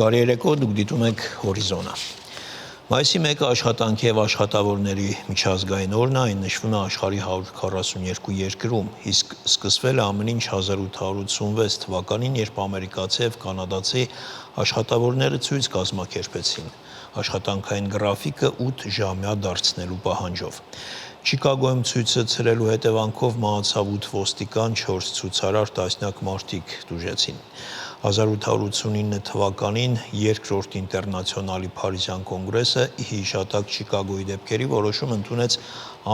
Բարի երեկո, դուք դիտում եք Հորիզոնը։ Մայիսի 1-ը աշխատանքի եւ աշխատավորների միջազգային օրն է, այն նշվում է աշխարհի 142 երկրում, իսկ սկսվել է ամեն ինչ 1886 թվականին, երբ ամերիկացի եւ կանադացի աշխատավորները ցույց կազմակերպեցին աշխատանքային գրաֆիկը 8 ժամյա դարձնելու պահանջով։ Չիկագոյում ցույցը ցրելու հետևանքով մահացավ 8 ոստիկան, 4 ցուցարար, տասնյակ մարդիկ տուժեցին։ 1889 թվականին երկրորդ ինտերնացիոնալի Փարիզյան կոնգրեսը հիշատակ Չիկագոյի դեպքերի որոշում ընդունեց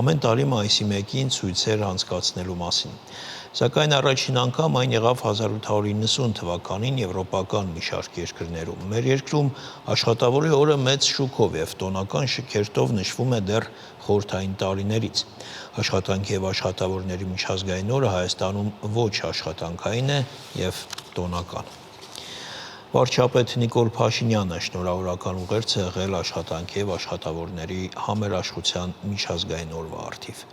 ամեն տարի մայիսի 1-ին ցույցեր անցկացնելու մասին։ Սակայն առաջին անգամ այն եղավ 1890 թվականին եվրոպական մի շարք երկրներում։ Մեր երկրում աշխատավորի օրը մեծ շուկով եւ տոնական շքերթով նշվում է դեռ խորհրդային տարիներից։ Աշխատանքի եւ աշխատավորների միջազգային օրը Հայաստանում ոչ աշխատանքային է եւ տոնական։ Վարչապետ Նիկոլ Փաշինյանը շնորհավորական ուղերձ է եղել աշխատանքի եւ աշխատավորների համերաշխության միջազգային օրվա առթիվ։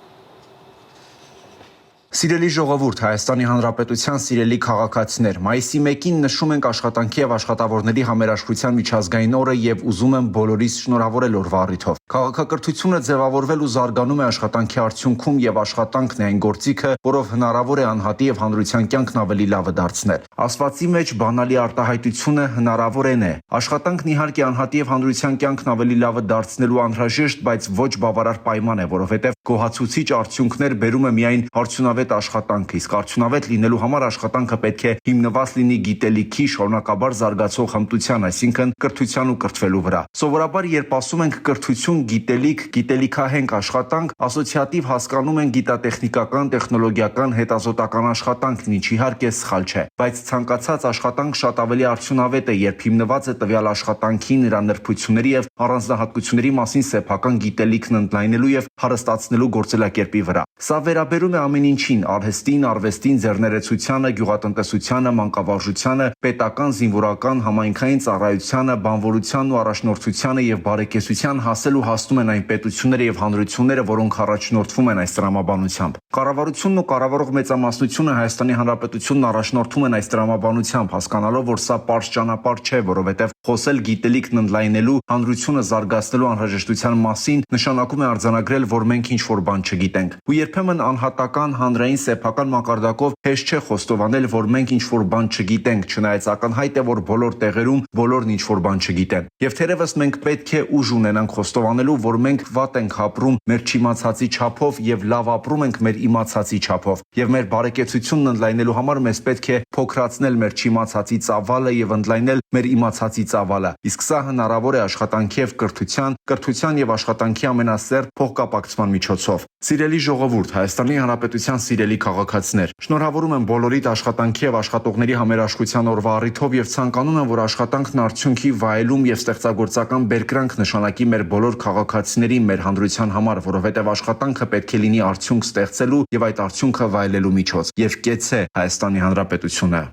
Սիրելի ժողովուրդ, Հայաստանի Հանրապետության սիրելի քաղաքացիներ, մայիսի 1-ին նշում ենք աշխատանքի եւ աշխատավորների համերաշխության միջազգային օրը եւ ուզում եմ բոլորիս շնորհավորել օրվա առիթով։ Քաղաքակրթությունը ձևավորվել ու զարգանում է աշխատանքի արդյունքում եւ աշխատանքն է այն գործիքը, որով հնարավոր է անհատի եւ հանրության կյանքն ավելի լավը դարձնել։ Ասվածի մեջ բանալի արտահայտությունը հնարավորեն է։ Աշխատանքն իհարկե անհատի եւ հանրության կյանքն ավելի լավը դարձնելու անհրաժեշտ, բայց ոչ բավարար պայման է, որովհետեւ գոհացուցիչ արդյունքներ բերում է միայն արդյունավետ աշխատանքը, իսկ արդյունավետ լինելու համար աշխատանքը պետք է հիմնված լինի գիտելիքի շարունակաբար զարգացող հմտության, այսինքն կրթության ու կրթվելու վրա։ Սովորաբար, երբ ասում ենք կրթություն, գիտելիք, գիտելիքահենք աշխատանք, ասոցիատիվ հասկանում են գիտատեխնիկական, տեխնոլոգիական, հետազոտական աշխատանքն, ինչ իհարկե սխալ չէ, բայց ցանկացած աշխատանք շատ ավելի արդյունավետ է, երբ հիմնված է տվյալ աշխատանքի, նրա նրբությունների եւ առանձնահատկությունների մասին սեփական գիտելիքն ընդլայնելու եւ հարստացնելու գործելակերպի վրա։ Սա վերաբերում է ամեն ինչին՝ արհեստին, արվեստին, ձեռներեցությանը, գյուղատնտեսությանը, մանկավարժությանը, պետական, զինվորական, համայնքային ծառայությանը, բանվորությանն ու առաջնորդությանը եւ բարեկեցության հասել ու հասնում են այն պետությունները եւ հանրությունները, որոնք առաջնորդվում են այս տրամաբանությամբ։ Կառավարությունն ու կառավարող մեծամասնությունը Հայաստանի Հանրապետությունն առաջնորդում են այս տրամաբանությամբ, հասկանալով, որ սա պարզ ճանապարհ չէ, որովհետեւ խոսել գիտելիքն ընդլայնելու, հանրությունը զարգացնելու անհրաժեշտության մասին նշանակում է արձանագրել, որ մենք ինչ-որ բան չգիտենք։ Ու երբեմն անհատական, հանրային, սեփական մակարդակով հեշտ չէ խոստովանել, որ մենք ինչ-որ բան չգիտենք, չնայած ակնհայտ է, որ բոլոր տեղերում բոլորն ինչ-որ բան չգիտեն։ Եվ թերևս մենք պետք է ուժ ունենանք խոստովանելու, որ մենք վատ ենք ապրում մեր չիմացածի չափով եւ լավ ապրում ենք մեր իմացածի չափով։ Եվ մեր բարեկեցությունն ընդլայնելու համար մեզ պետք է փոքրացնել մեր չիմացածի ծավալը եւ ընդլայնել մեր իմացածի ծավալը։ Իսկ սա հնարավոր է աշխատանքի եւ կրթության եւ աշխատանքի ամենասերտ փոխկապակցման միջոցով։ Սիրելի ժողովուրդ, Հայաստանի Հանրապետության սիրելի քաղաքացիներ, շնորհավորում եմ բոլորիդ աշխատանքի եւ աշխատողների համերաշխության օրվա առիթով եւ ցանկանում եմ, որ աշխատանքն արդյունքի վայելում եւ ստեղծագործական բերկրանք նշանակի մեր բոլոր քաղաքացիների, մեր հանրության համար, որովհետեւ աշխատանքը պետք է լինի արդյունք ստեղծելու եւ այդ արդյունքը վայելելու միջոց։ Եվ կեցե Հայաստանի Հանրապետությունը։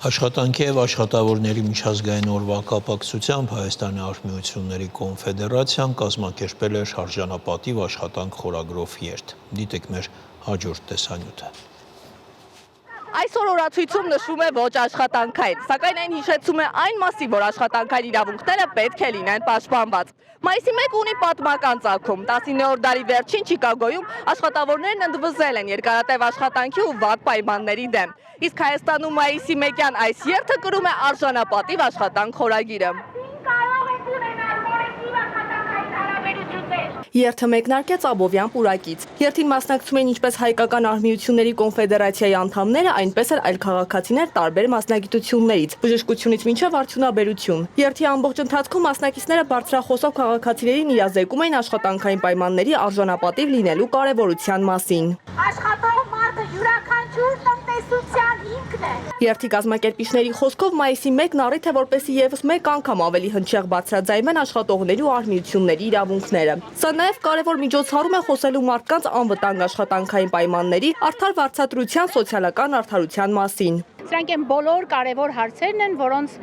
Աշխատանքի եւ աշխատավորների միջազգային օրվա կապակցությամբ Հայաստանի Արհմիությունների կոնֆեդերացիան կազմակերպել է շարժանապատիվ աշխատանք խորագրով երթ։ Դիտեք մեր հաջորդ տեսանյութը։ Այսօր օրացույցում նշվում է ոչ աշխատանքային, սակայն այն հիշեցում է այն մասին, որ աշխատանքային իրավունքները պետք է լինեն պաշտպանված։ Մայիսի 1 ունի պատմական ծագում։ 19-րդ դարի վերջին Չիկագոյում աշխատավորներն ընդվզել են երկարատև աշխատանքի ու վատ պայմանների դեմ։ Իսկ Հայաստանում մայիսի 1-յան այս երթը կրում է արժանապատիվ աշխատանք խորագիրը։ Երթը մեկնարկեց Աբովյան պուրակից։ Երթին մասնակցում են ինչպես Հայկական Արհմիությունների կոնֆեդերացիայի անդամները, այնպես էլ այլ քաղաքացիներ տարբեր մասնագիտություններից, բժշկությունից մինչև արդյունաբերություն։ Երթի ամբողջ ընթացքում մասնակիցները բարձրախոսով քաղաքացիներին իրազեկում էին աշխատանքային պայմանների արժանապատիվ լինելու կարևորության մասին։ Աշխատող մարդը յուրաքանչյուր տնտեսության հիմքն է։ Երթի կազմակերպիչների խոսքով մայիսի 1-ն առիթ է, որպեսզի եւս մեկ անգամ ավելի հնչեղ բարձրաձայնվեն աշխատողների ու արհմիությունների իրավունքները։ Սա նաև կարևոր միջոցառում է խոսելու մարդկանց անվտանգ աշխատանքային պայմանների, արդար վարձատրության, սոցիալական արդարության մասին։ Սրանք են բոլոր կարևոր հարցերն են, որոնց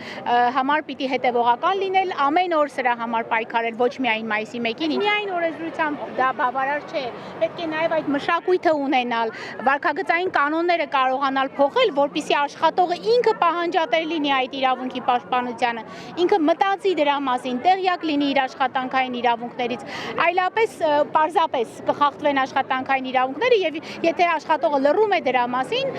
համար պիտի հետևողական լինել, ամեն օր սրա համար պայքարել, ոչ միայն մայիսի 1-ին, միայն օրենսդրությամբ դա բավարար չէ։ Պետք է նաև այդ մշակույթը ունենալ, վարքագծային կանոնները կարողանալ փոխել, որպեսզի աշխատողը ինքը պահանջատեր լինի այդ իրավունքի պաշտպանությանը, ինքը մտածի դրա մասին, տեղյակ լինի իր աշխատանքային իրավունքներից, այլապես պարզապես կխախտվեն աշխատանքային իրավունքները եւ եթե աշխատողը լռում է դրա մասին,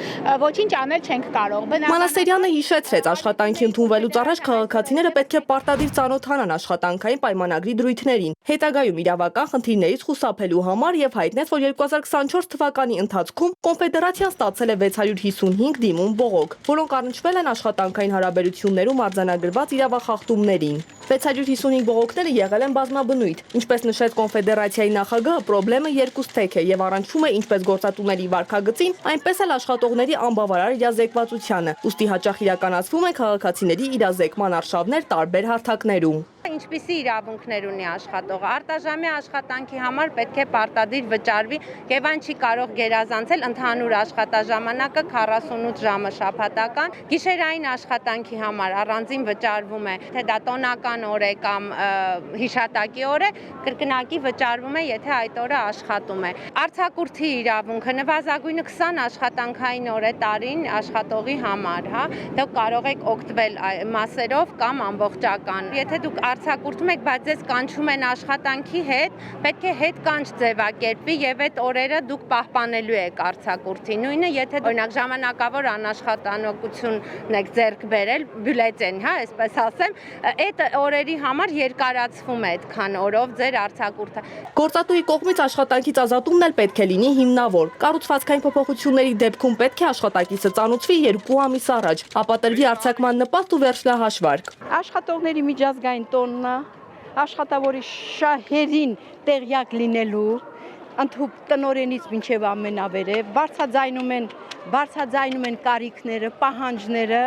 ոչինչ անել չենք կարող։ Մանասերյանը հիշեցրեց, աշխատանքի ընդունվելուց առաջ քաղաքացիները պետք է պարտադիր ծանոթանան աշխատանքային պայմանագրի դրույթներին, հետագայում իրավական խնդիրներից խուսափելու համար եւ հայտնեց, որ 2024 թվականի ընթացքում կոնֆեդերացիան ստացել է 655 դիմում բողոք, որոնք առնչվել են աշխատանքային հարաբերություններում արձանագրված իրավախախտումներին։ 655 բողոքները եղել են բազմաբնույթ, ինչպես նշեց կոնֆեդերացիայի նախագահը, պրոբլեմը երկուստեք է եւ առնչվում է ինչպես գործատուների վարքագծին, այնպես էլ աշխատողների անբավարար իրազեկվածությանը, ուստի հաճախ իրականացվում է քաղաքացիների իրազեկման արշավներ տարբեր հարթակներում։ Ինչպիսի իրավունքներ ունի աշխատողը, արտաժամյա աշխատանքի համար պետք է պարտադիր վճարվի եւ այն չի կարող գերազանցել ընդհանուր աշխատաժամանակը 48 ժամը շաբաթական, գիշերային աշխատանքի համար առանձին վճարվում է, թե դա տոնական օր է կամ հիշատակի օր է, կրկնակի վճարվում է, եթե այդ օրը աշխատում է։ Արձակուրդի իրավունքը նվազագույնը 20 աշխատանքային օր է տարին աշխատողի համար, հա, դուք կարող եք օգտվել մասերով կամ ամբողջական։ Եթե դուք արձակուրդում եք, բայց ձեզ կանչում են աշխատանքի հետ, պետք է հետ կանչ ձևակերպվի եւ այդ օրերը դուք պահպանելու եք արձակուրդի։ Նույնը, եթե օրինակ ժամանակավոր անաշխատանակություն եք ձեռք բերել, բյուլետեն, հա, այսպես ասեմ, այդ օրերի համար երկարացվում է այդքան օրով ձեր արձակուրդը։ Գործատուի կողմից աշխատանքից ազատումն էլ պետք է լինի հիմնավոր։ Կառուցվածքային փոփոխությունների դեպքում պետք է աշխատակիցը ծանոթվի 2 ամիս առաջ, ապա տրվի արձակման նպաստ ու վերջնահաշվարկ։ Աշխատողների միջազգային տոնն է, աշխատավորի շահերին տեղյակ լինելու, ընդհուպ տնօրենից մինչև ամենավերև, բարձրաձայնում են կարիքները, պահանջները,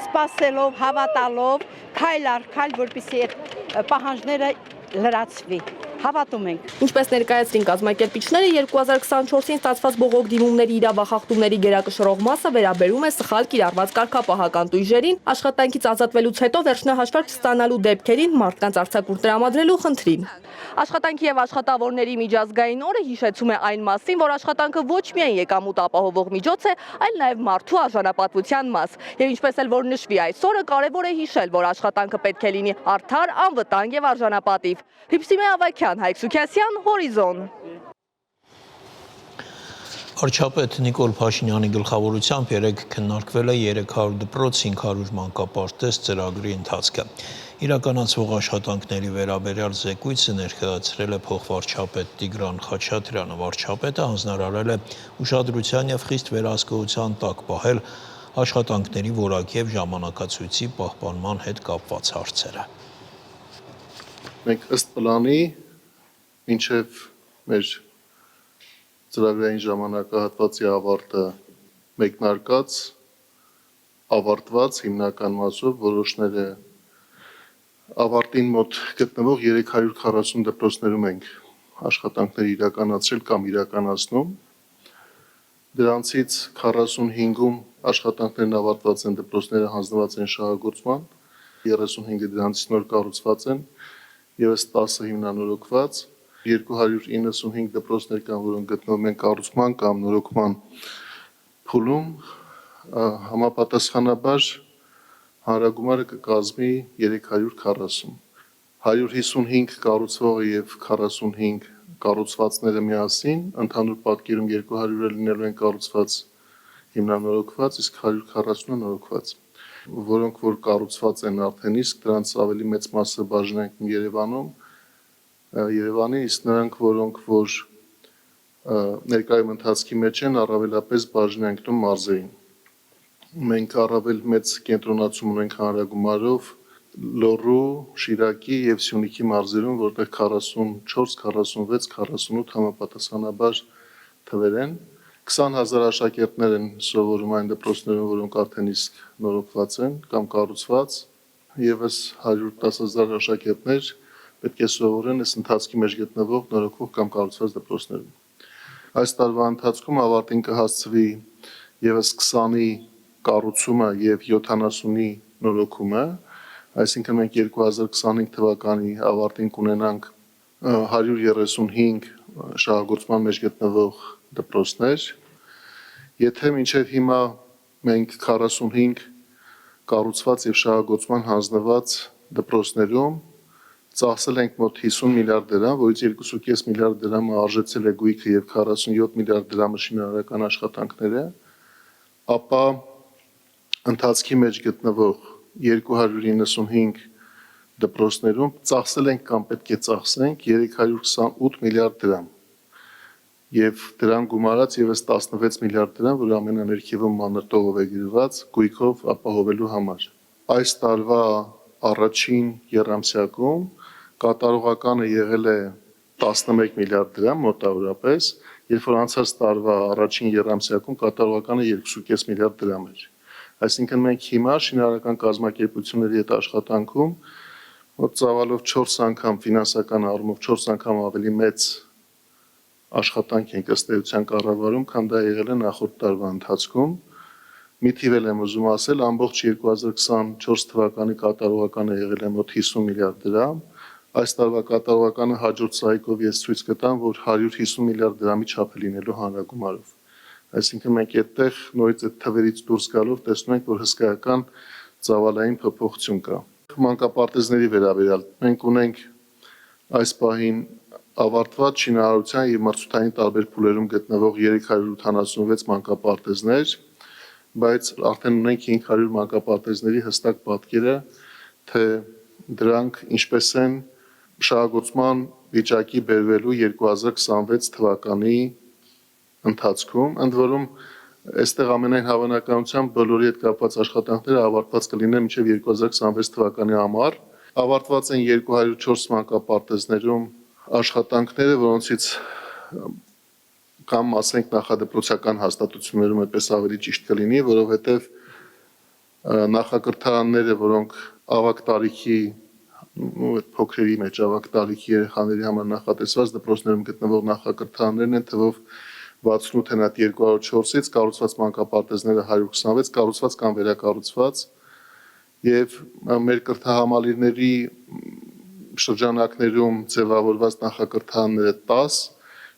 սպասելով, հավատալով, քայլ առ քայլ, որպեսզի այդ պահանջները լրացվի։ Հավատում ենք։ Ինչպես ներկայացրին կազմակերպիչները, 2024-ին ստացված բողոք դիմումների իրավախախտումների գերակշռող մասը վերաբերում է սխալ կիրառված կարգապահական տույժերին, աշխատանքից ազատվելուց հետո վերջնահաշվարկ չստանալու դեպքերին, մարդկանց արձակուրդ տրամադրելու խնդրին։ Աշխատանքի եւ աշխատավորների միջազգային օրը հիշեցում է այն մասին, որ աշխատանքը ոչ միայն եկամուտ ապահովող միջոց է, այլ նաեւ մարդու արժանապատվության մաս։ Եվ ինչպես էլ որ նշվի այս օրը, կարևոր է հիշել, որ աշխատանքը պետք է լինի արդար, անվտանգ եւ արժանապատիվ։ Հիփսիմե Ավագյան, Հայկ Սուքիասյան, Հորիզոն։ Վարչապետ Նիկոլ Փաշինյանի գլխավորությամբ երեկ քննարկվել է 300 դպրոց 500 մանկապարտեզ ծրագրի ընթացքը։ Իրականացվող աշխատանքների վերաբերյալ զեկույցը ներկայացրել է փոխվարչապետ Տիգրան Խաչատրյանը։ Վարչապետը հանձնարարել է ուշադրության եւ խիստ վերահսկողության տակ պահել աշխատանքների որակի եւ ժամանակացույցի պահպանման հետ կապված հարցերը։ Մենք ըստ պլանի մինչև մեր ծրագրային ժամանակահատվածի ավարտը մեկնարկած, ավարտված հիմնական մասով որոշները ավարտին մոտ գտնվող 340 դպրոցներում ենք աշխատանքներ իրականացրել կամ իրականացնում։ Դրանցից 45-ում աշխատանքներն ավարտված են, դպրոցները հանձնված են շահագործման, 35-ը դրանցից նոր կառուցված են, ևս 10-ը հիմնանորոգված, 295 դպրոցներ կան, որոնք գտնվում են կառուցման կամ նորոգման փուլում, համապատասխանաբար հանրագումարը կկազմի 340, 155 կառուցվողը եւ 45 կառուցվածքները միասին, ընդհանուր պատկերում 200-ը լինելու են կառուցված հիմնանորոգված, իսկ 140-ը նորոգված, որոնք որ կառուցված են արդեն իսկ, դրանց ավելի մեծ մասը բաժանենք Երևանի, իսկ նրանք, որոնք որ ներկայում ընթացքի մեջ են, առավելապես բաժանենք տուն մարզերին։ Մենք առավել մեծ կենտրոնացում ունենք հանրագումարով Լոռու, Շիրակի եւ Սյունիքի մարզերում, որտեղ 44, 46, 48 համապատասխանաբար թվեր են։ 20,000 աշակերտներ են սովորում այն դպրոցներում, որոնք արդեն իսկ նորոգված են կամ կառուցված, եւս 110,000 աշակերտներ պետք է սովորեն այս ընթացքի մեջ գտնվող նորոգվող կամ կառուցված դպրոցներում։ Այս տարվա ընթացքում ավարտին կհասցվի եւս 20-ի կառուցումը եւ 70-ի նորոգումը, այսինքն մենք 2025 թվականի ավարտին կունենանք 135 շահագործման մեջ գտնվող դպրոցներ, եթե մինչև հիմա մենք 45 կառուցված եւ շահագործման հանձնված դպրոցներում ծախսել ենք մոտ 50 միլիարդ դրամ, որից 2.5 միլիարդ դրամը արժեցել է գույքը եւ 47 միլիարդ դրամը շինարարական աշխատանքները, ապա ընթացքի մեջ գտնվող 295 դպրոցներում ծախսել ենք կամ պետք է ծախսենք 328 միլիարդ դրամ եւ դրան գումարած եւս 16 միլիարդ դրամ, որ ամենաներքևում մանր տողով է գրված գույքով ապահովելու համար։ Այս տարվա առաջին եռամսյակում կատարողականը եղել է 11 միլիարդ դրամ մոտավորապես, երբ որ անցած տարվա առաջին եռամսյակում կատարողականը 2.5 միլիարդ դրամ էր։ Այսինքն մենք հիմա շինարարական կազմակերպությունների հետ աշխատանքում մոտ ծավալով 4 անգամ ֆինանսական առումով 4 անգամ ավելի մեծ աշխատանք ենք ըստ էության կառավարում, քան դա եղել է նախորդ տարվա ընթացքում։ Մի թիվ եմ ուզում ասել, ամբողջ 2024 թվականի կատարողականը եղել է մոտ 50 միլիարդ դրամ։ Այս տարվա կատարողականը հաջորդ սայքով ես ցույց կտամ, որ 150 միլիարդ դրամի չափ է լինելու հանրագումարով։ Այսինքն մենք այդտեղ նորից այդ թվերից դուրս գալով տեսնում ենք, որ հսկայական ծավալային փոփոխություն կա։ Մանկապարտեզների վերաբերյալ մենք ունենք այս պահին ավարտված շինարարության եւ մրցութային տարբեր փուլերում գտնվող 386 մանկապարտեզներ, բայց արդեն ունենք 500 մանկապարտեզների հստակ պատկերը, թե դրանք ինչպես են շահագործման վիճակի բերվելու 2026 թվականի ընթացքում, ընդ որում այստեղ ամենայն հավանականությամբ բոլորի հետ կապված աշխատանքները ավարտված կլինեն մինչև 2026 թվականի ամառ։ Ավարտված են 204 մանկապարտեզներում աշխատանքները, որոնցից կամ ասենք նախադպրոցական հաստատություններում այդպես ավելի ճիշտ կլինի, որովհետև նախակրթարանները, որոնք ավագ տարիքի փոքրերի մեջ ավագ տարիքի երեխաների համար նախատեսված դպրոցներում գտնվող նախակրթարաններն են թվով 68 են այդ 204-ից, կառուցված մանկապարտեզները 126, կառուցված կամ վերակառուցված եւ մեր կրթահամալիրների շրջանակներում ձևավորված նախակրթարանները 10,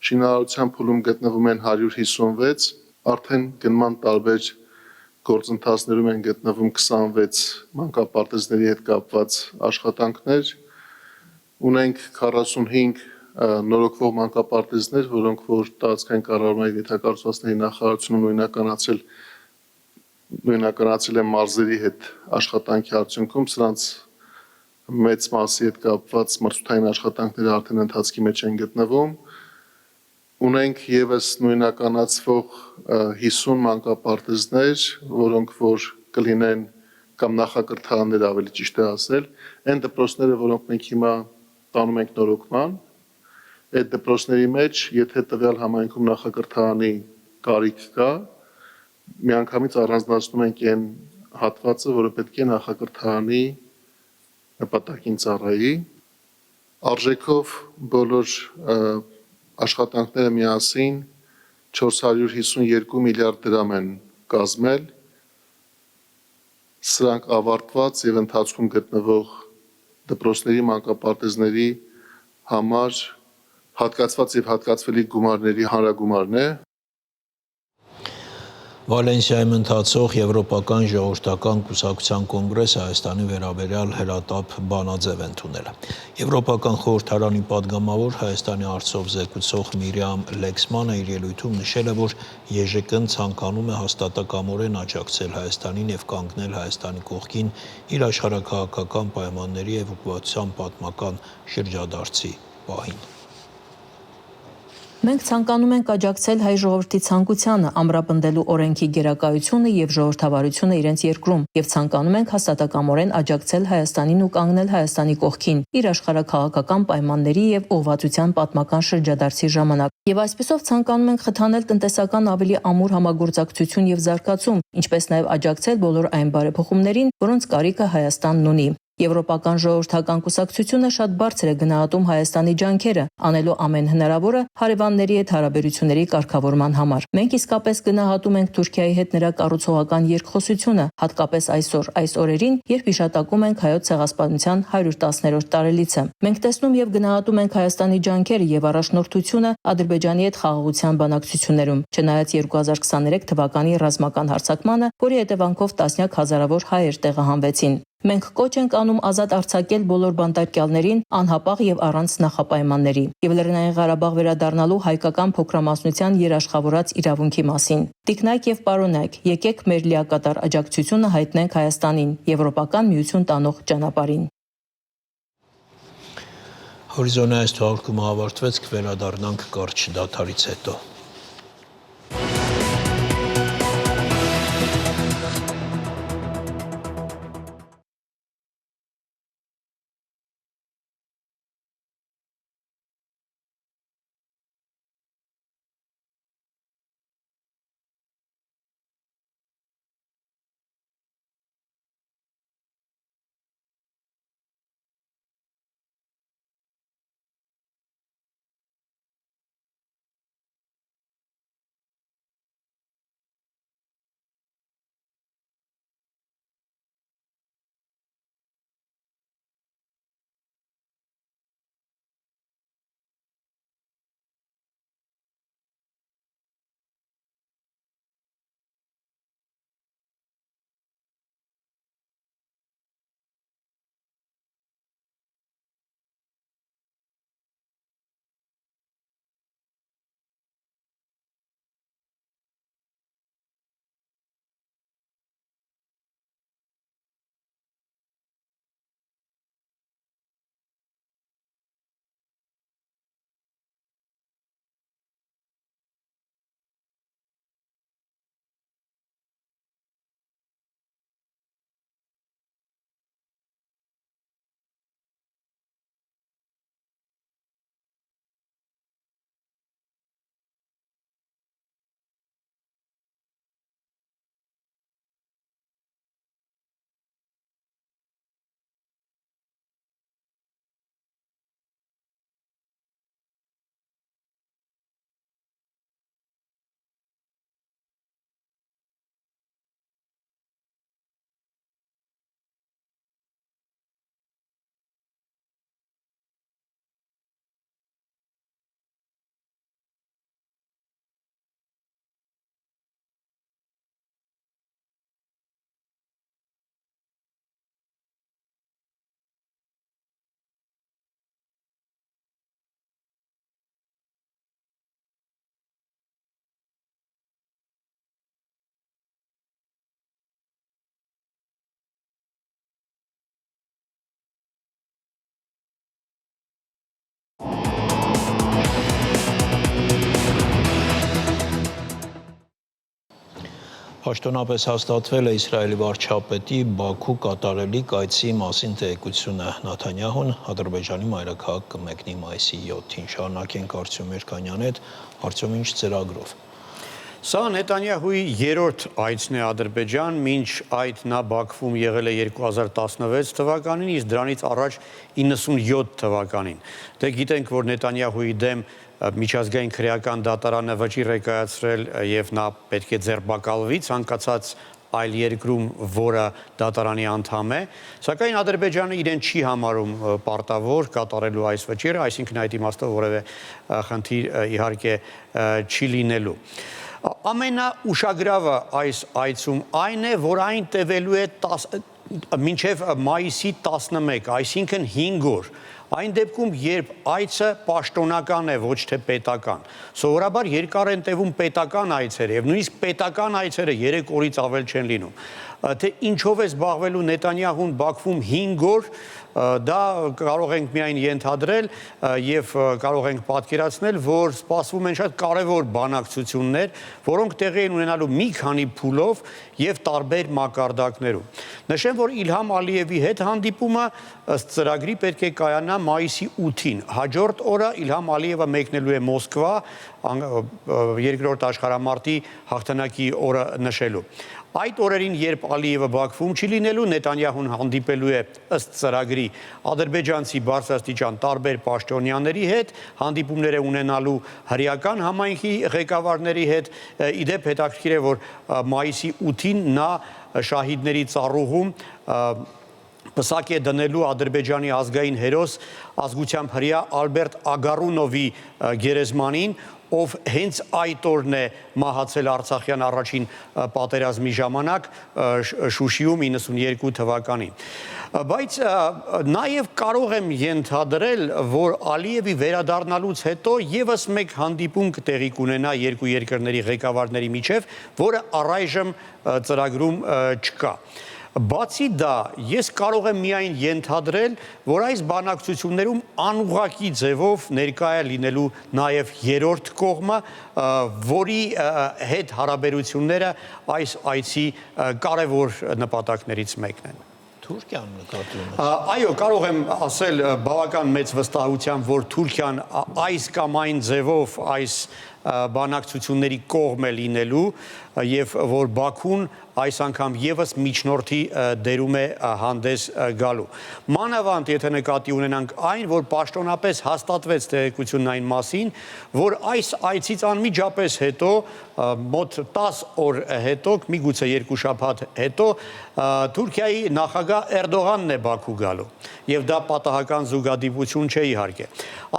շինարարության փուլում գտնվում են 156, արդեն գնման տարբեր գործընթացներում են գտնվում 26 մանկապարտեզների հետ կապված աշխատանքներ, ունենք 45 նորոգվող մանկապարտեզներ, որոնք որ տարածքային կառավարման եւ ենթակառուցվածքների նախարարությունում նույնականացել են մարզերի հետ աշխատանքի արդյունքում, սրանց մեծ մասի հետ կապված մրցութային աշխատանքները արդեն ընթացքի մեջ են գտնվում։ Ունենք եւս նույնականացվող 50 մանկապարտեզներ, որոնք որ կլինեն կամ նախակրթարաններ ավելի ճիշտ է ասել, այն դպրոցները, որոնք մենք հիմա տանում ենք նորոգման, այդ դպրոցների մեջ, եթե տվյալ համայնքում նախակրթարանի կարիք կա, միանգամից առանձնացնում ենք այն հատվածը, որը պետք է նախակրթարանի նպատակին ծառայի, արժեքով բոլոր աշխատանքները միասին 452 միլիարդ դրամ են կազմել, սրանք ավարտված եւ ընթացքում գտնվող դպրոցների մանկապարտեզների համար հատկացված եւ հատկացվելի գումարների հանրագումարն է։ Վալենսիայում ընթացող Եվրոպական ժողովրդական կուսակցության կոնգրեսը Հայաստանի վերաբերյալ հրատապ բանաձև ընդունել է։ Եվրոպական խորհրդարանի падգամավոր Հայաստանի հարցով զեկուցող Միրիամ Լեքսմանը իր ելույթում նշել է, որ ԵԺԿ-ն ցանկանում է հաստատակամորեն աջակցել Հայաստանին եւ կանգնել Հայաստանի կողքին իր աշխարհաքաղաքական պայմանների եւ ուղղվածության պատմական շրջադարձի պահին։ Մենք ցանկանում ենք աջակցել հայ ժողովրդի ցանկությանը ամրապնդելու օրենքի գերակայությունը եւ ժողովրդավարությունը իրենց երկրում եւ ցանկանում ենք հաստատակամորեն աջակցել Հայաստանին ու կանգնել Հայաստանի կողքին իր աշխարհաքաղաքական պայմանների եւ ուղղվածության պատմական շրջադարձի ժամանակ։ Եվ այսպեսով ցանկանում ենք խթանել տնտեսական ավելի ամուր համագործակցություն եւ զարգացում, ինչպես նաեւ աջակցել բոլոր այն բարեփոխումներին, որոնց կարիքը Հայաստանն ունի։ Եվրոպական ժողովրդական կուսակցությունը շատ բարձր է գնահատում Հայաստանի ջանքերը, անելու ամեն հնարավորը հարևանների հետ հարաբերությունների կարգավորման համար։ Մենք իսկապես գնահատում ենք Թուրքիայի հետ նրա կառուցողական երկխոսությունը, հատկապես այս օրերին, երբ հիշատակում ենք հայոց ցեղասպանության 110-րդ տարելիցը։ Մենք տեսնում եւ գնահատում ենք Հայաստանի ջանքերը եւ առաջնորդությունը Ադրբեջանի հետ խաղաղության բանակցություններում, չնայած 2023 թվականի ռազմական հարձակմանը, որի հետևանքով տասնյակ հազարավոր հայեր տեղահանվեցին։ Մենք կոչ ենք անում ազատ արձակել բոլոր բանտարկյալներին անհապաղ եւ առանց նախապայմանների եւ Լեռնային Ղարաբաղ վերադառնալու հայկական փոքրամասնության երաշխավորած իրավունքի մասին։ Տիկնայք եւ պարոնայք, եկեք մեր լիակատար աջակցությունը հայտնենք Հայաստանին, Եվրոպական միություն տանող ճանապարհին։ Հորիզոնայից թողարկումը ավարտվեց, կվերադառնանք կարճ դադարից հետո։ Պաշտոնապես հաստատվել է Իսրայելի վարչապետի Բաքու կատարելիք այցի մասին տեղեկությունը։ Նեթանյահուն Ադրբեջանի մայրաքաղաք կմեկնի մայիսի 7-ին։ Շարունակենք Արտյոմ Երկանյանի հետ։ Արտյոմ, ինչ ծրագրով։ Սա Նեթանյահուի երրորդ այցն է Ադրբեջան, մինչ այդ նա Բաքվում եղել է 2016 թվականին, իսկ դրանից առաջ 97 թվականին։ Դե գիտենք, որ Նեթանյահուի դեմ միջազգային քրեական դատարանը վճիռ է կայացրել եւ նա պետք է ձերբակալվի ցանկացած այլ երկրում, որը դատարանի անդամ է, սակայն Ադրբեջանը իրեն չի համարում պարտավոր կատարելու այս վճիռը, այսինքն այդ իմաստով որևէ խնդիր իհարկե չի լինելու։ Ամենաուշագրավը այս այցում այն է, որ այն տևելու է մինչև մայիսի 11, այսինքն 5 օր։ Այն դեպքում, երբ այցը պաշտոնական է, ոչ թե պետական։ Սովորաբար երկար են տևում պետական այցերը, եւ նույնիսկ պետական այցերը 3 օրից ավել չեն լինում։ Թե ինչով է զբաղվելու Նեթանյահուն Բաքվում 5 օր, դա կարող ենք միայն ենթադրել եւ կարող ենք պատկերացնել, որ սպասվում են շատ կարևոր բանակցություններ, որոնք տեղի են ունենալու մի քանի փուլով եւ տարբեր մակարդակներում։ Նշեմ, որ Իլհամ Ալիևի հետ հանդիպումը ըստ ծրագրի պետք է կայանա մայիսի 8-ին։ Հաջորդ օրը Իլհամ Ալիևը մեկնելու է Մոսկվա երկրորդ աշխարհամարտի հաղթանակի օրը նշելու։ Այդ օրերին, երբ Ալիևը Բաքվում չի լինելու, Նետանյահուն հանդիպելու է ըստ ծրագրի ադրբեջանցի բարձրաստիճան տարբեր պաշտոնյաների հետ, հանդիպումներ է ունենալու հրեական համայնքի ղեկավարների հետ։ Իդեպ հետաքրքիր է, որ մայիսի 8-ին նա շահիդների ծառուղում պսակ է դնելու Ադրբեջանի ազգային հերոս ազգությամբ հրեա Ալբերտ Ագարունովի գերեզմանին, ով հենց այդ օրն է մահացել Արցախյան առաջին պատերազմի ժամանակ Շուշիում 92 թվականին։ Բայց նաև կարող եմ ենթադրել, որ Ալիևի վերադառնալուց հետո եւս մեկ հանդիպում կտեղի կունենա երկու երկրների ղեկավարների միջև, որը առայժմ ծրագրում չկա։ Բացի դա, ես կարող եմ միայն ենթադրել, որ այս բանակցություններում անուղղակի ձևով ներկա է լինելու նաև երրորդ կողմը, որի հետ հարաբերությունները այս այցի կարևոր նպատակներից մեկն են։ Թուրքիան նկատի ունի։ Այո, կարող եմ ասել բավական մեծ վստահությամբ, որ Թուրքիան այս կամ այն ձևով այս բանակցությունների կողմ է լինելու եւ որ Բաքուն այս անգամ եւս միջնորդի դերում է հանդես գալու։ Մանավանդ եթե նկատի ունենանք այն, որ պաշտոնապես հաստատվեց տեղեկությունն այն մասին, որ այս այցից անմիջապես հետո մոտ 10 օր հետո, միգուցե 2 շաբաթ հետո Թուրքիայի նախագահ Էրդողանն է Բաքու գալու եւ դա պատահական զուգադիպություն չէ իհարկե։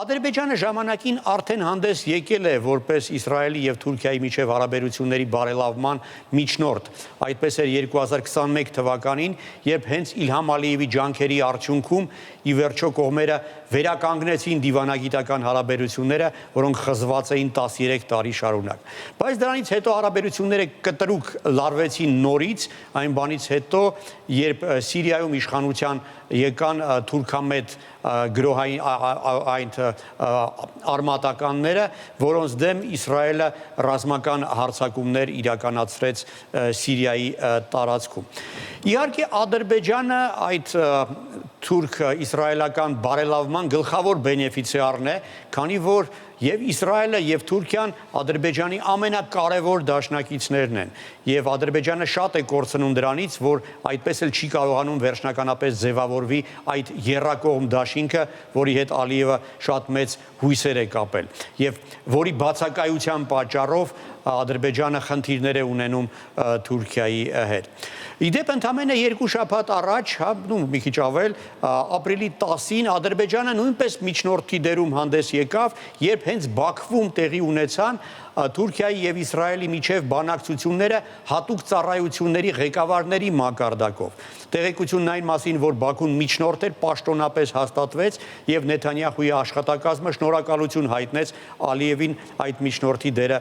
Ադրբեջանը ժամանակին արդեն հանդես եկել է որպես Իսրայելի եւ Թուրքիայի միջև հարաբերությունների բարելավման միջնորդ։ Այդպես էր 2021 թվականին, երբ հենց Իլհամ Ալիևի ջանքերի արդյունքում ի վերջո կողմերը վերականգնեցին դիվանագիտական հարաբերությունները, որոնք խզված էին 13 տարի շարունակ։ Բայց դրանից հետո հարաբերությունները կտրուկ լարվեցին նորից, այն բանից հետո, երբ Սիրիայում իշխանության եկան թուրքամետ գրոհային այն արմատականները, որոնց դեմ Իսրայելը ռազմական հարձակումներ իրականացրեց Սիրիայի տարածքում։ Իհարկե Ադրբեջանը այդ թուրք-իսրայելական բարելավման գլխավոր բենեֆիցիարն է, քանի որ եւ Իսրայելը եւ Թուրքիան Ադրբեջանի ամենակարևոր դաշնակիցներն են եւ Ադրբեջանը շատ է կորցնում դրանից, որ այդպես էլ չի կարողանում վերջնականապես ձևավորվի այդ եռակողմ դաշինքը, որի հետ Ալիևը շատ մեծ հույսեր է կապել եւ որի բացակայության պատճառով Ադրբեջանը խնդիրներ է ունենում Թուրքիայի հետ։ Իդեպ ընդամենը 2 շաբաթ առաջ, մի քիչ ավել, ապրիլի 10-ին Ադրբեջանը նույնպես միջնորդի դերում հանդես եկավ, երբ հենց Բաքվում տեղի ունեցան Թուրքիայի եւ Իսրայելի միջև բանակցությունները հատուկ ծառայությունների ղեկավարների մակարդակով։ Տեղեկությունն այն մասին, որ Բաքուն միջնորդ էր, պաշտոնապես հաստատվեց եւ Նեթանյահուի աշխատակազմը շնորհակալություն հայտնեց Ալիևին այդ միջնորդի դերը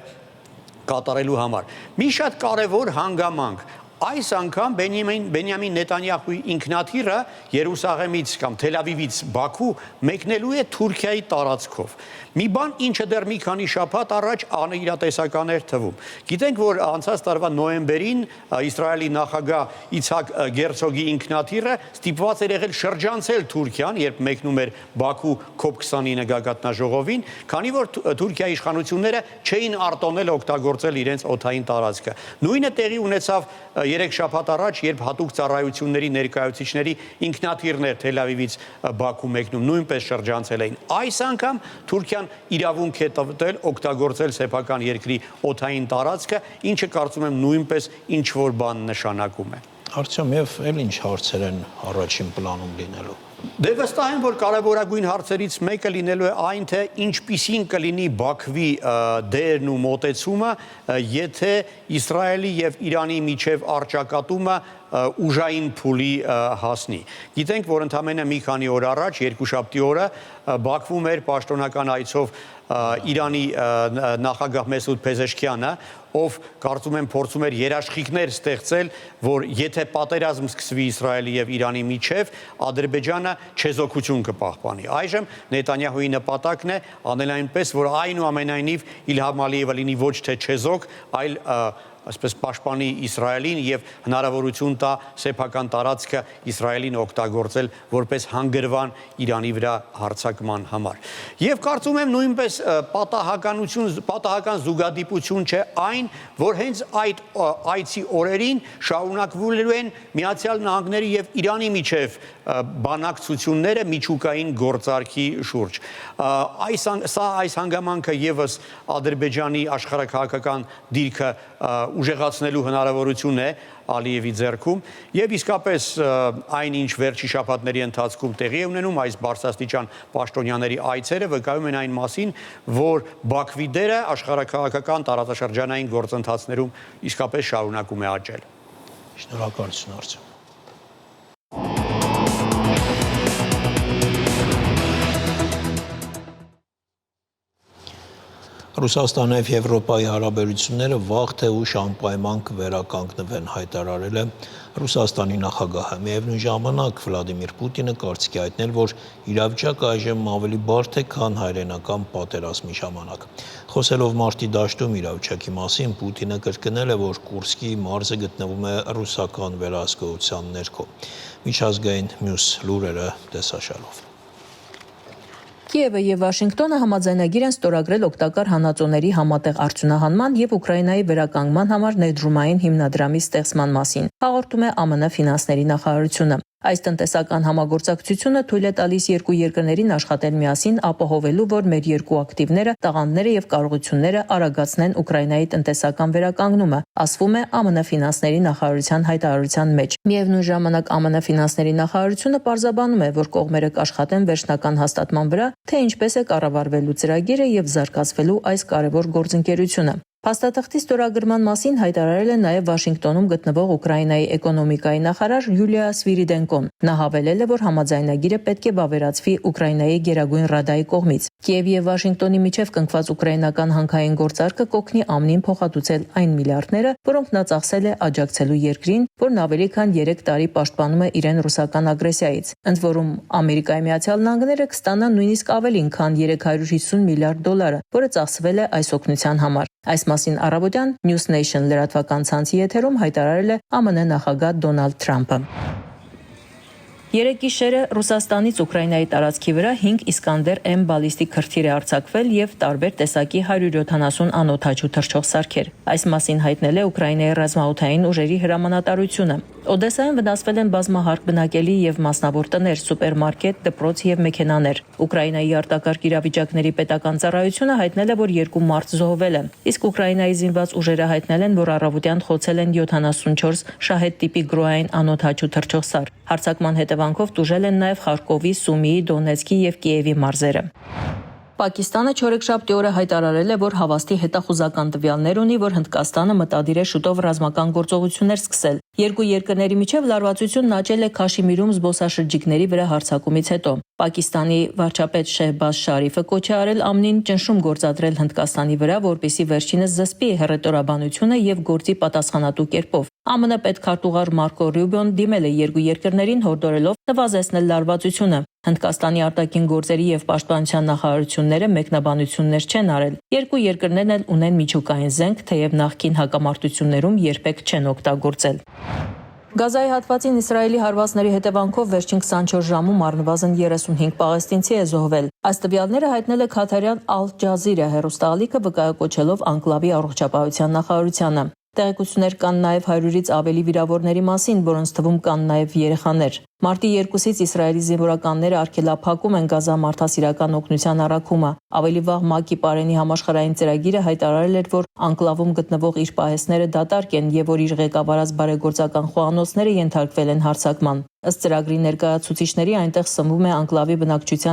կատարելու համար։ Մի շատ կարևոր հանգամանք այս անգամ Բենյամին Նետանյահուի ինքնաթիռը Երուսաղեմից կամ Թել Ավիվից Բաքու մեկնելու է Թուրքիայի տարածքով։ Մի բան, ինչը դեռ մի քանի շաբաթ առաջ անիրատեսական էր թվում։ Գիտենք, որ անցած տարվա նոյեմբերին Իսրայելի նախագահ Իցհակ Գերցոգի ինքնաթիռը ստիպված էր եղել շրջանցել Թուրքիան, երբ մեկնում էր Բաքու COP29 գագաթնաժողովին, քանի որ Թուրքիայի իշխանությունները չէին արտոնել օգտագործել իրենց օդային տարածքը։ Նույնը տեղի ունեցավ 3 շաբաթ առաջ, երբ հատուկ ծառայությունների ներկայացուցիչների ինքնաթիռներ Թել Ավիվից Բաքու մեկնում նույնպես շրջանցել էին։ Այս անգամ Թուրքիան իրավունք է տվել օգտագործել սեփական երկրի օդային տարածքը, ինչը կարծում եմ նույնպես ինչ որ բան նշանակում է։ Արդյոք եւ էլ ինչ հարցեր են առաջին պլանում լինելու։ Դե վստահ եմ, որ կարևորագույն հարցերից մեկը լինելու է այն, թե ինչպիսին կլինի Բաքվի դերն ու մոտեցումը, եթե Իսրայելի եւ Իրանի միջև առճակատումը ուժային փուլի հասնի։ Գիտենք, որ ընդամենը մի քանի օր առաջ, երկուշաբթի օրը Բաքվում էր պաշտոնական այցով Իրանի նախագահ Մեսուդ Փեզեշքյանը, ով կարծում եմ փորձում էր երաշխիքներ ստեղծել, որ եթե պատերազմ սկսվի Իսրայելի եւ Իրանի միջև, Ադրբեջանը չեզոքություն կպահպանի։ Այժմ Նետանյահուի նպատակն է անել այնպես, որ այնուամենայնիվ Իլհամ Ալիևը լինի ոչ թե չեզոք, այլ այսպես պաշտպանի Իսրայելին եւ հնարավորություն տա սեփական տարածքը Իսրայելին օգտագործել որպես հանգրվան Իրանի վրա հարձակման համար։ Եվ կարծում եմ նույնպես պատահական զուգադիպություն չէ այն, որ հենց այդ այցի օրերին շարունակվելու են Միացյալ Նահանգների եւ Իրանի միջև բանակցությունները միջուկային գործարքի շուրջ։ Այս հանգամանքը եւս Ադրբեջանի աշխարհաքաղաքական դիրքը ուժեղացնելու հնարավորություն է Ալիևի ձեռքում եւ իսկապես այնինչ վերջի շաբաթների ընթացքում տեղի է ունենում այս բարձրաստիճան պաշտոնյաների այցերը վկայում են այն մասին, որ Բաքվի դերը աշխարհաքաղաքական տարածաշրջանային գործընթացներում իսկապես շարունակում է աճել։ Շնորհակալություն Արծիվ։ Ռուսաստանի եւ Եվրոպայի հարաբերությունները վաղ թե ուշ անպայման կվերականգնվեն, հայտարարել է Ռուսաստանի նախագահը։ Միևնույն ժամանակ Վլադիմիր Պուտինը կարծիքի հայտնել, որ իրավիճակը այժմ ավելի բարդ է, քան հայրենական պատերազմի ժամանակ։ Խոսելով մարտի դաշտում իրավիճակի մասին, Պուտինը կրկնել է, որ Կուրսկի մարզը գտնվում է ռուսական վերահսկողության ներքո։ Միջազգային մյուս լուրերը տեսաշալով։ Կիևը եւ Վաշինգտոնը համաձայնագիր են ստորագրել օգտակար հանածոների համատեղ արդյունահանման եւ Ուկրաինայի վերականգնման համար ներդրումային հիմնադրամի ստեղծման մասին, հաղորդում է ԱՄՆ ֆինանսների նախարարությունը։ Այս տնտեսական համագործակցությունը թույլ է տալիս երկու երկրներին աշխատել միասին, ապահովելու, որ մեր երկու ակտիվները, տաղանդները եւ կարողությունները արագացնեն Ուկրաինայի տնտեսական վերականգնումը, ասվում է ԱՄՆ ֆինանսների նախարարության հայտարարության մեջ։ Միևնույն ժամանակ ԱՄՆ ֆինանսների նախարարությունը պարզաբանում է, որ կողմերը կաշխատեն վերջնական հաստատման վրա, թե ինչպես է կառավարվելու ծրագիրը եւ զարգացվելու այս կարևոր գործընկերությունը։ Փաստաթղթի ստորագրման մասին հայտարարել է նաև Վաշինգտոնում գտնվող Ուկրաինայի էկոնոմիկայի նախարար Յուլիա Սվիրիդենկոն։ Նա հավելել է, որ համաձայնագիրը պետք է վավերացվի Ուկրաինայի Գերագույն Ռադայի կողմից։ Կիևի եւ Վաշինգտոնի միջև կնքված ուկրաինական հանքային գործարքը կօգնի ԱՄՆ-ին փոխհատուցել այն միլիարդները, որոնք նա ծախսել է աջակցելու երկրին, որն ավելի քան 3 տարի պաշտպանում է իրեն ռուսական ագրեսիայից։ Ընդ որում Ամերիկայի Միացյալ Նահանգները կստանան նույնիսկ ավելին, քան $350 միլիարդ, որը ծախսվել է այս օգնության համար։ Այս մասին առավոտյան News Nation լրատվական ցանցի եթերում հայտարարել է ԱՄՆ նախագահ Դոնալդ Թրամփը։ Երեկ գիշերը Ռուսաստանից Ուկրաինայի տարածքի վրա 5 Իսկանդեր M բալիստիկ քրթիր է արձակվել եւ տարբեր տեսակի 170 անօդաչու թռչող սարքեր։ Այս մասին հայտնել է Ուկրաինայի ռազմաօդային ուժերի հրամանատարությունը։ Օդեսայում վնասվել են բազմահարկ բնակելի եւ մասնավոր տներ, սուպերմարկետ, դպրոց եւ մեքենաներ։ Ուկրաինայի արտակարգ իրավիճակների պետական ծառայությունը հայտնել է, որ 2 մարդ զոհվել է։ Իսկ Ուկրաինայի զինված ուժերը հայտնել են, որ առավոտյան խոցել են 74 շահեդ տիպի գրոային անօդաչու թռչող սար։ Հարձակման հետևանքով տուժել են նաև Խարկովի, Սումիի, Դոնեցկի եւ Կիևի մարզերը։ Պակիստանը չորեքշաբթի օրը հայտարարել է, որ հավաստի հետախուզական տվյալներ ունի, որ Հնդկաստանը մտադիր է շուտով ռազմական գործողություններ սկսել։ Երկու երկրների միջև լարվածությունն աճել է Քաշիմիրում զբոսաշրջիկների վրա հարձակումից հետո։ Պակիստանի վարչապետ Շեհբազ Շարիֆը կոչ է արել ԱՄՆ-ին ճնշում գործադրել Հնդկաստանի վրա, որպեսզի վերջինս զսպի հռետորաբանությունը եւ գործի պատասխանատու կերպով։ ԱՄՆ պետքարտուղար Մարկո Ռյուբիոն դիմել է երկու երկրներին հորդորելով նվազեցնել լարվածությունը։ Հնդկաստանի արտաքին գործերի եւ պաշտպանության նախարարությունները մեկնաբանություններ չեն արել։ Երկու երկրներն էլ ունեն միջուկային զենք, թեև նախկին հակամարտություններում երբեք չեն օգտագործել։ Գազայի հատվածին Իսրայելի հարվածների հետևանքով վերջին 24 ժամում առնվազն 35 պաղեստինցի է զոհվել։ Այս տվյալները հայտնել է Քաթարյան Ալ Ջազիրա հեռուստաալիքը վկայակոչելով անկլավի առողջապահության նախարարությանը։ Տեղեկություններ կան նաև 100-ից ավելի վիրավորների մասին, որոնց թվում կան նաև երեխաներ։ Մարտի 2-ից Իսրայելի զինվորականները արգելափակում են Գազա մարդասիրական օգնության առաքումը։ Ավելի վաղ ՄԱԿ-ի Պարենի համաշխարհային ծրագիրը հայտարարել էր, որ անկլավում գտնվող իր պահեստները դատարկ են եւ որ իր ղեկավարած բարեգործական խոհանոցները ենթարկվել են հարձակման։ Ըստ ծրագրի ներկայացուցիչների այնտեղ սնվում է անկլավի բնակչության